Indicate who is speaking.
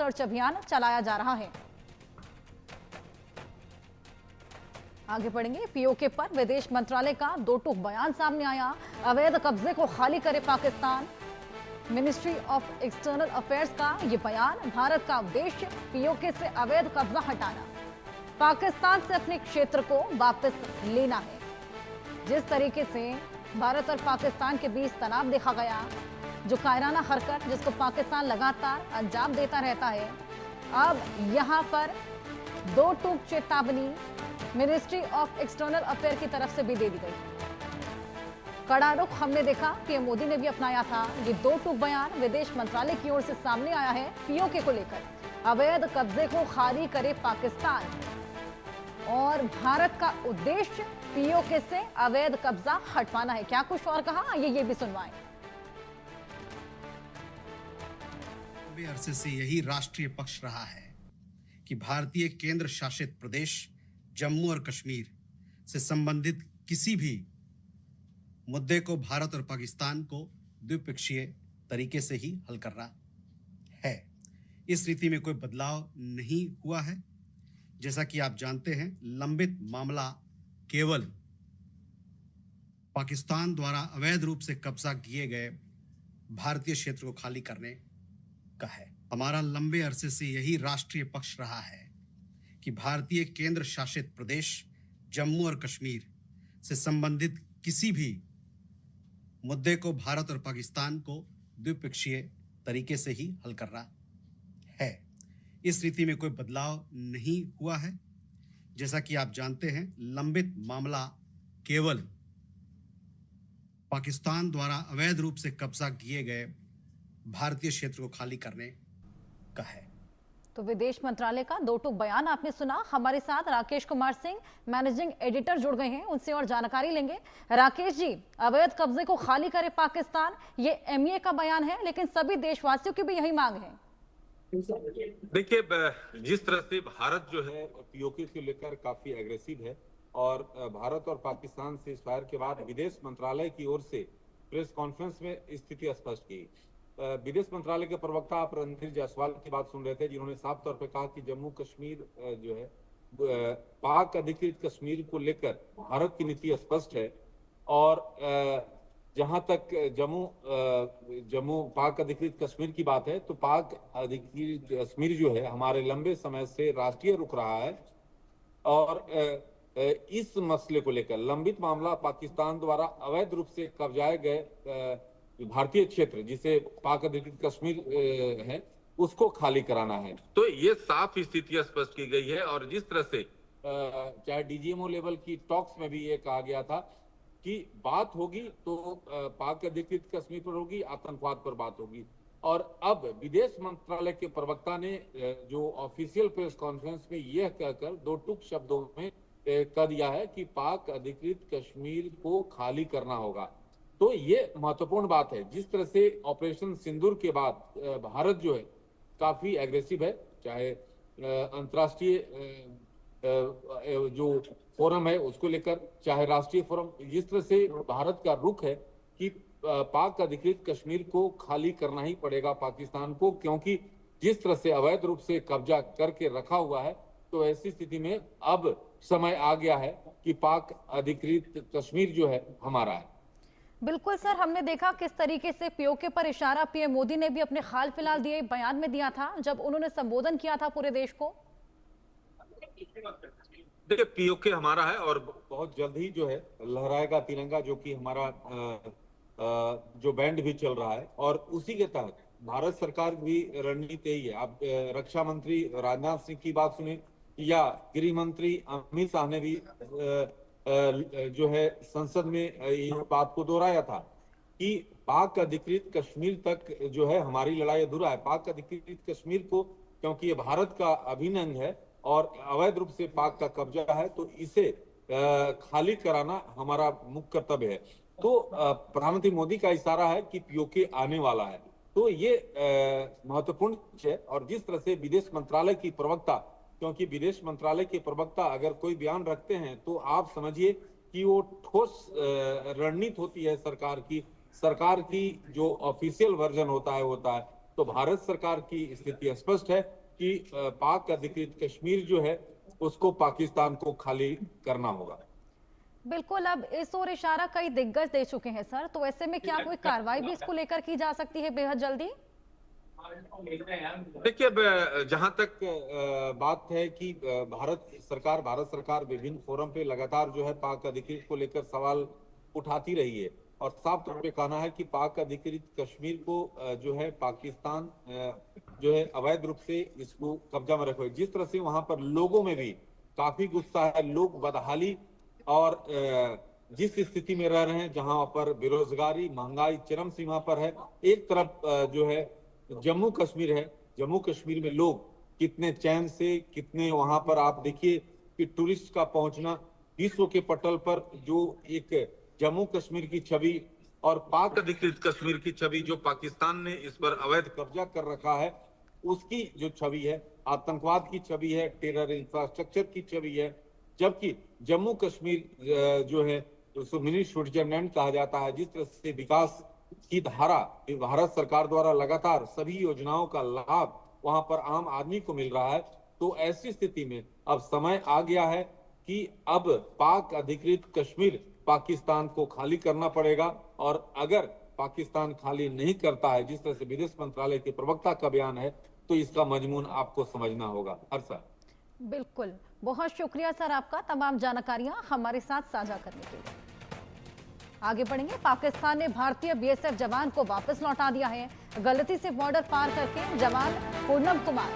Speaker 1: Search अभियान चलाया जा रहा है। आगे बढ़ेंगे। पीओके पर विदेश मंत्रालय का दो टूक बयान सामने आया। अवैध कब्जे को खाली करे Pakistan. Ministry of external affairs का ये बयान। भारत का उद्देश्य पीओके से अवैध कब्जा हटाना, पाकिस्तान से अपने क्षेत्र को वापस लेना है। जिस तरीके से भारत और पाकिस्तान के बीच तनाव देखा गया, जो कायराना हरकत जिसको पाकिस्तान लगातार अंजाम देता रहता है, अब यहां पर दो टूक चेतावनी मिनिस्ट्री ऑफ एक्सटर्नल अफेयर की तरफ से भी दे दी गई। कड़ा रुख हमने देखा, पीएम मोदी ने भी अपनाया था। ये दो टूक बयान विदेश मंत्रालय की ओर से सामने आया है पीओके को लेकर। अवैध कब्जे को खाली करे पाकिस्तान और भारत का उद्देश्य पीओके से अवैध कब्जा हटवाना है। क्या कुछ और कहा, आइए ये भी सुनवाएं।
Speaker 2: लंबे अरसे से यही राष्ट्रीय पक्ष रहा है कि भारतीय केंद्र शासित प्रदेश जम्मू और कश्मीर से संबंधित किसी भी मुद्दे को भारत और पाकिस्तान को द्विपक्षीय तरीके से ही हल करना है। इस रीति में कोई बदलाव नहीं हुआ है। जैसा कि आप जानते हैं, लंबित मामला केवल पाकिस्तान द्वारा अवैध रूप से कब्जा किए गए भारतीय क्षेत्र को खाली करने का है। हमारा लंबे अरसे से यही राष्ट्रीय पक्ष रहा है कि भारतीय केंद्र शासित प्रदेश जम्मू और कश्मीर से संबंधित किसी भी मुद्दे को भारत और पाकिस्तान को द्विपक्षीय तरीके से ही हल करना है। इस रीति में कोई बदलाव नहीं हुआ है। जैसा कि आप जानते हैं, लंबित मामला केवल पाकिस्तान द्वारा अवैध रूप से कब्जा किए गए भारतीय क्षेत्र को खाली करने का है।
Speaker 1: तो विदेश मंत्रालय का दो टूक बयान आपने सुना। हमारे साथ राकेश कुमार सिंह, मैनेजिंग एडिटर, जुड़ गए हैं, उनसे और जानकारी लेंगे। राकेश जी, अवैध कब्जे को खाली करे पाकिस्तान, ये एमईए का बयान है, लेकिन सभी देशवासियों की भी यही मांग है।
Speaker 3: देखिए, जिस तरह से भारत जो है पीओके को लेकर काफी एग्रेसिव है और भारत और पाकिस्तान सीज फायर के बाद विदेश मंत्रालय की ओर से प्रेस कॉन्फ्रेंस में स्थिति स्पष्ट की। विदेश मंत्रालय के प्रवक्ता आप रणधीर जायसवाल की बात सुन रहे थे, जिन्होंने साफ तौर पे कहा कि जम्मू कश्मीर जो है पाक अधिकृत कश्मीर को लेकर भारत की नीति स्पष्ट है और जहां तक जम्मू पाक अधिकृत कश्मीर की बात है, तो पाक अधिकृत कश्मीर जो है हमारे लंबे समय से राष्ट्रीय रुख रहा है और इस मसले को लेकर लंबित मामला पाकिस्तान द्वारा अवैध रूप से कब्जाए गए भारतीय क्षेत्र जिसे पाक अधिकृत कश्मीर है, उसको खाली कराना है। तो ये साफ स्थिति स्पष्ट की गई है और जिस तरह से चाहे डीजीएमओ लेवल की टॉक्स में भी ये कहा गया था कि बात होगी तो पाक अधिकृत कश्मीर पर होगी, आतंकवाद पर बात होगी। और अब विदेश मंत्रालय के प्रवक्ता ने जो ऑफिशियल प्रेस कॉन्फ्रेंस में यह कहकर दो टूक शब्दों में कह दिया है कि पाक अधिकृत कश्मीर को खाली करना होगा। तो ये महत्वपूर्ण बात है। जिस तरह से ऑपरेशन सिंदूर के बाद भारत जो है काफी एग्रेसिव है, चाहे अंतर्राष्ट्रीय जो फोरम है उसको लेकर, चाहे राष्ट्रीय फोरम, जिस तरह से भारत का रुख है कि पाक अधिकृत कश्मीर को खाली करना ही पड़ेगा पाकिस्तान को, क्योंकि जिस तरह से अवैध रूप से कब्जा करके रखा हुआ है, तो ऐसी स्थिति में अब समय आ गया है कि पाक अधिकृत कश्मीर जो है हमारा है।
Speaker 1: बिल्कुल सर, हमने देखा किस तरीके से पीओके पर इशारा पीएम मोदी ने भी अपने हाल फिलहाल दिए बयान में दिया था, जब उन्होंने संबोधन किया था पूरे देश को।
Speaker 3: देखिए, पीओके हमारा है और बहुत जल्द ही जो है लहराएगा तिरंगा, जो कि हमारा जो बैंड भी चल रहा है और उसी के तहत भारत सरकार भी रणनीति यही है। आप रक्षा मंत्री राजनाथ सिंह की बात सुने या गृह मंत्री अमित शाह ने भी जो है संसद में इस बात को दोहराया था कि पाक अधिकृत कश्मीर तक जो है हमारी लड़ाई अधूरा है। पाक अधिकृत कश्मीर को, क्योंकि ये भारत का अभिन्न अंग है और अवैध रूप से पाक का कब्जा है, तो इसे खाली कराना हमारा मुख्य कर्तव्य है। तो प्रधानमंत्री मोदी का इशारा है कि पीओके आने वाला है, तो ये महत्वपूर्ण है। और जिस तरह से विदेश मंत्रालय की प्रवक्ता, क्योंकि विदेश मंत्रालय के प्रवक्ता अगर कोई बयान रखते हैं तो आप समझिए कि वो ठोस रणनीति होती है सरकार की जो ऑफिशियल वर्जन होता है तो भारत सरकार की स्थिति स्पष्ट है कि पाक अधिकृत कश्मीर जो है उसको पाकिस्तान को खाली करना होगा।
Speaker 1: बिल्कुल, अब इस ओर इशारा कई दिग्गज दे चुके हैं सर, तो ऐसे में क्या कोई कार्रवाई भी इसको लेकर की जा सकती है बेहद जल्दी?
Speaker 3: देखिए, अब जहां तक बात है कि भारत सरकार विभिन्न फोरम पे लगातार जो है पाक अधिकृत को लेकर सवाल उठाती रही है और साफ तौर पे कहना है कि पाक अधिकृत कश्मीर को जो है पाकिस्तान जो है अवैध रूप से इसको कब्जा में रखे। जिस तरह से वहां पर लोगों में भी काफी गुस्सा है, लोग बदहाली और जिस स्थिति में रह रहे हैं जहां पर बेरोजगारी महंगाई चरम सीमा पर है, एक तरफ जो है जम्मू कश्मीर है, जम्मू कश्मीर में लोग कितने चैन से, कितने वहां पर आप देखिए कि टूरिस्ट का पहुंचना, विश्व के पटल पर जो एक जम्मू कश्मीर की छवि और पाक अधिकृत कश्मीर की छवि जो पाकिस्तान ने इस पर अवैध कब्जा कर रखा है, उसकी जो छवि है, आतंकवाद की छवि है, टेरर इंफ्रास्ट्रक्चर की छवि है। जबकि जम्मू कश्मीर जो है उसको मिनी स्विट्जरलैंड कहा जाता है। जिस तरह से विकास की धारा भारत सरकार द्वारा लगातार सभी योजनाओं का लाभ वहां पर आम आदमी को मिल रहा है, तो ऐसी स्थिति में अब समय आ गया है कि अब पाक अधिकृत कश्मीर पाकिस्तान को खाली करना पड़ेगा। और अगर पाकिस्तान खाली नहीं करता है, जिस तरह से विदेश मंत्रालय के प्रवक्ता का बयान है, तो इसका मजमून आपको समझना होगा। हर्षा,
Speaker 1: बिल्कुल, बहुत शुक्रिया सर आपका तमाम जानकारियां हमारे साथ साझा करने के लिए। आगे बढ़ेंगे। पाकिस्तान ने भारतीय बीएसएफ जवान को वापस लौटा दिया है। गलती से बॉर्डर पार करके जवान पूनम कुमार